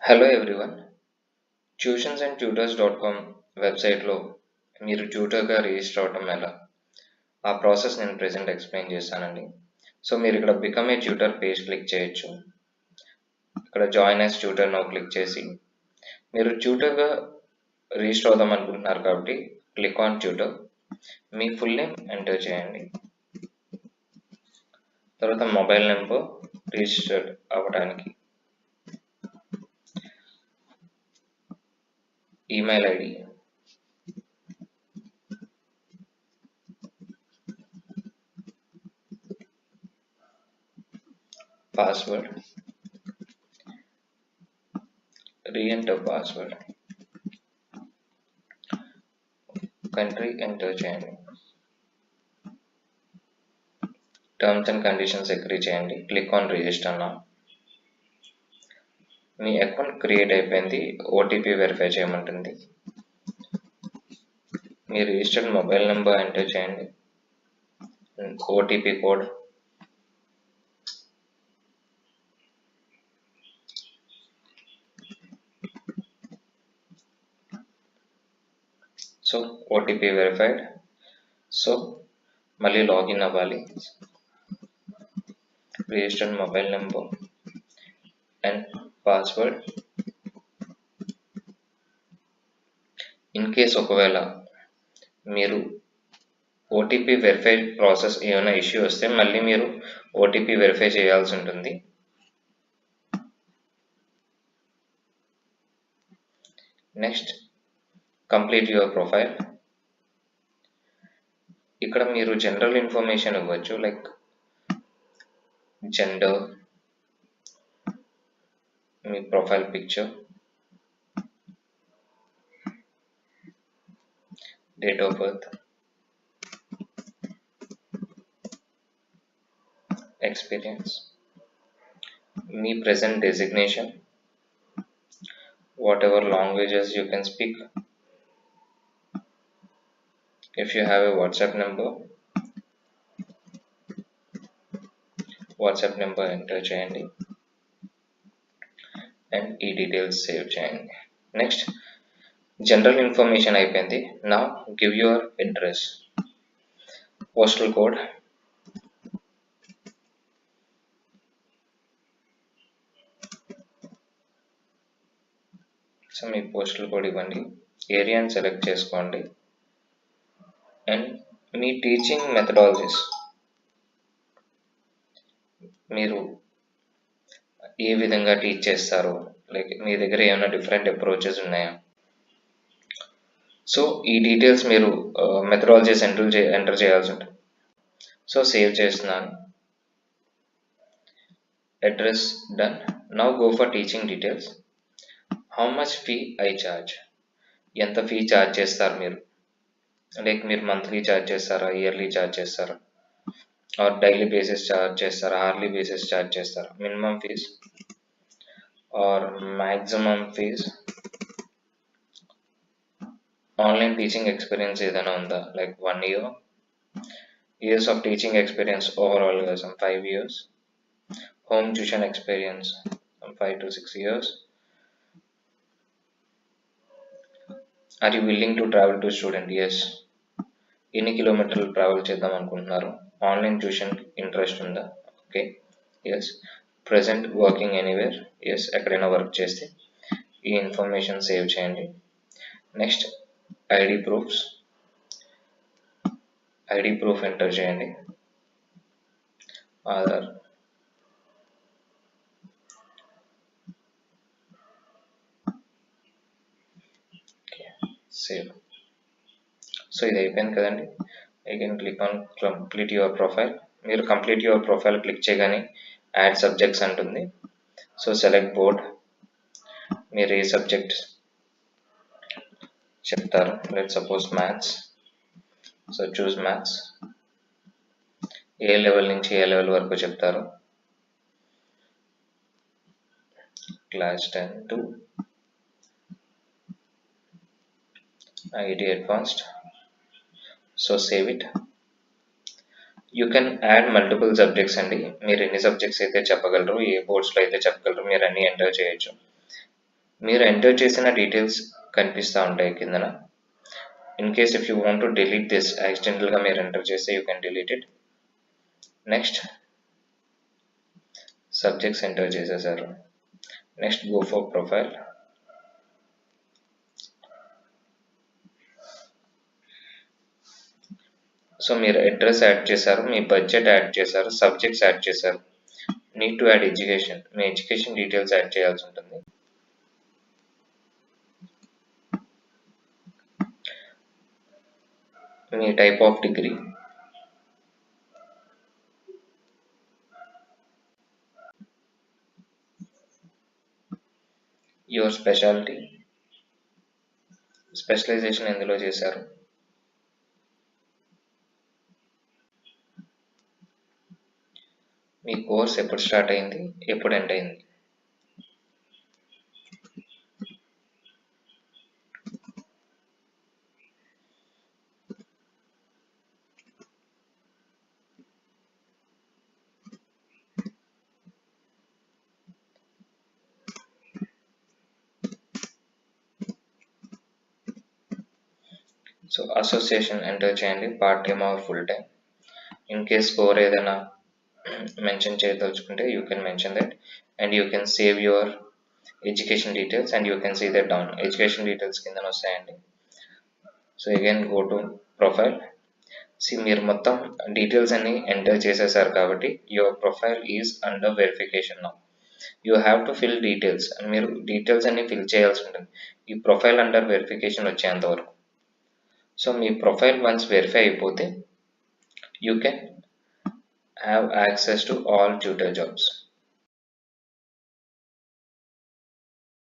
Hello everyone. tuitions&tutors.com వెబ్సైట్లో మీరు ట్యూటర్గా రిజిస్టర్ అవ్వటం ఎలా, ఆ ప్రాసెస్ నేను ప్రెజెంట్ ఎక్స్ప్లెయిన్ చేస్తానండి. సో మీరు ఇక్కడ become a tutor page click చేయొచ్చు. ఇక్కడ join as tutor now click చేసి మీరు ట్యూటర్గా రిజిస్టర్ అవుదాం అనుకుంటున్నారు కాబట్టి క్లిక్ ఆన్ ట్యూటర్. మీ ఫుల్ నేమ్ ఎంటర్ చేయండి. తర్వాత మొబైల్ నెంబర్ రిజిస్టర్ అవ్వడానికి, email ID, password, reenter password, country enter చేయండి, టర్మ్స్ అండ్ కండిషన్స్ అగ్రీ చేయండి, క్లిక్ ఆన్ రిజిస్టర్ నౌ. మీ అకౌంట్ క్రియేట్ అయిపోయింది. ఓటీపీ వెరిఫై చేయమంటుంది. మీ రిజిస్టర్డ్ మొబైల్ నెంబర్ ఎంటర్ చేయండి, OTP code, so OTP verified. So మళ్ళీ login అవ్వాలి. Registered mobile number and password. In case ఒకవేళ మీరు ఓటీపీ వెరిఫై ప్రాసెస్ ఏమైనా ఇష్యూ వస్తే మళ్ళీ మీరు ఓటీపీ వెరిఫై చేయాల్సి ఉంటుంది. Next complete your profile. ఇక్కడ మీరు జనరల్ ఇన్ఫర్మేషన్ ఇవ్వచ్చు, like gender, me profile picture, date of birth, experience, me present designation, whatever languages you can speak. If you have a WhatsApp number enter చేయండి and ఈ details save చేయండి. Next general information అయిపోయింది. నా give your address, postal code, so me postal code ఇవ్వండి, ఏరియాని select చేసుకోండి and me teaching methodologies, మీరు ఏ విధంగా టీచ్ చేస్తారు, లైక్ మీ దగ్గర ఏమైనా డిఫరెంట్ అప్రోచెస్ ఉన్నాయా. సో ఈ డీటెయిల్స్ మీరు మెథడాలజీస్ ఎంటర్ చేయాల్సి ఉంటుంది. సో సేవ్ చేస్తున్నాను. Address done. Now go for teaching details. How much fee I charge, ఎంత ఫీ చార్జ్ చేస్తారు మీరు, లైక్ మీరు మంత్లీ చార్జ్ చేస్తారా, ఇయర్లీ చార్జ్ చేస్తారా, ఆర్ డైలీ బేసిస్ చార్జ్ చేస్తారా, అవర్లీ బేసిస్ చార్జ్ చేస్తారా, minimum fees or maximum fees, online teaching experience ఏదైనా ఉందా, like 1 year, years of teaching experience overall some 5 years, home tuition experience 5 to 6 years, are you willing to travel to student, yes, ఎన్ని కిలోమీటర్లు travel చేద్దాం అనుకుంటున్నారు, online tuition interest ఉందా, okay, yes, present working anywhere, yes, ఎక్కడైనా work చేస్తే ఈ information save చేయండి. Next ID proofs, ID proof enter చేయండి, ఆధార్, సేవ్. సో ఇది అయిపోయింది కదండి. Again click on complete your profile. మీరు కంప్లీట్ యువర్ ప్రొఫైల్ క్లిక్ చేయగానే యాడ్ సబ్జెక్ట్స్ అంటుంది. సో సెలెక్ట్ బోర్డ్, మీరు ఏ సబ్జెక్ట్ చెప్తారు, let suppose maths, so choose maths. ఏ లెవెల్ నుంచి ఏ లెవెల్ వరకు చెప్తారు, class 10 to IIT advanced. So save it. You can add multiple subjects అండి. మీరు ఎన్ని సబ్జెక్ట్స్ అయితే చెప్పగలరు, ఏ బోర్డ్స్లో అయితే చెప్పగలరు, మీరు అన్ని ఎంటర్ చేయొచ్చు. మీరు ఎంటర్ చేసిన డీటెయిల్స్ కనిపిస్తూ ఉంటాయి కిందన. In case if you want to delete this, యాక్సిడెంటల్గా మీరు ఎంటర్ చేస్తే you can delete it. Next subjects enter చేసేసారు. Next go for profile. So మీరు అడ్రస్ యాడ్ చేశారు, మీ బడ్జెట్ యాడ్ చేశారు, సబ్జెక్ట్స్ యాడ్ చేశారు. నీడ్ టు యాడ్ ఎడ్యుకేషన్, మీ ఎడ్యుకేషన్ డీటెయిల్స్ యాడ్ చేయాల్సి ఉంటుంది. మీ type of degree, your speciality, specialisation ఎందులో చేశారు, మీ కోర్స్ ఎప్పుడు స్టార్ట్ అయింది, ఎప్పుడు ఎండ్ అయింది. సో అసోసియేషన్ ఎంటర్ చేయండి, part time or full time. In case score ఏదైనా మెన్షన్ చేయదలుచుకుంటే you can mention that, and you can save your education details and you can see that down. Education details కింద వస్తాయండి. So again go to profile. మీరు మొత్తం details అన్ని enter చేసేసారు కాబట్టి your profile is under verification now. You have to fill details. మీరు details అన్ని fill చేయాల్సి ఉంటుంది ఈ ప్రొఫైల్ అండర్ వెరిఫికేషన్ వచ్చేంత వరకు. సో మీ ప్రొఫైల్ వన్స్ వెరిఫై అయిపోతే you can have access to all tutor jobs.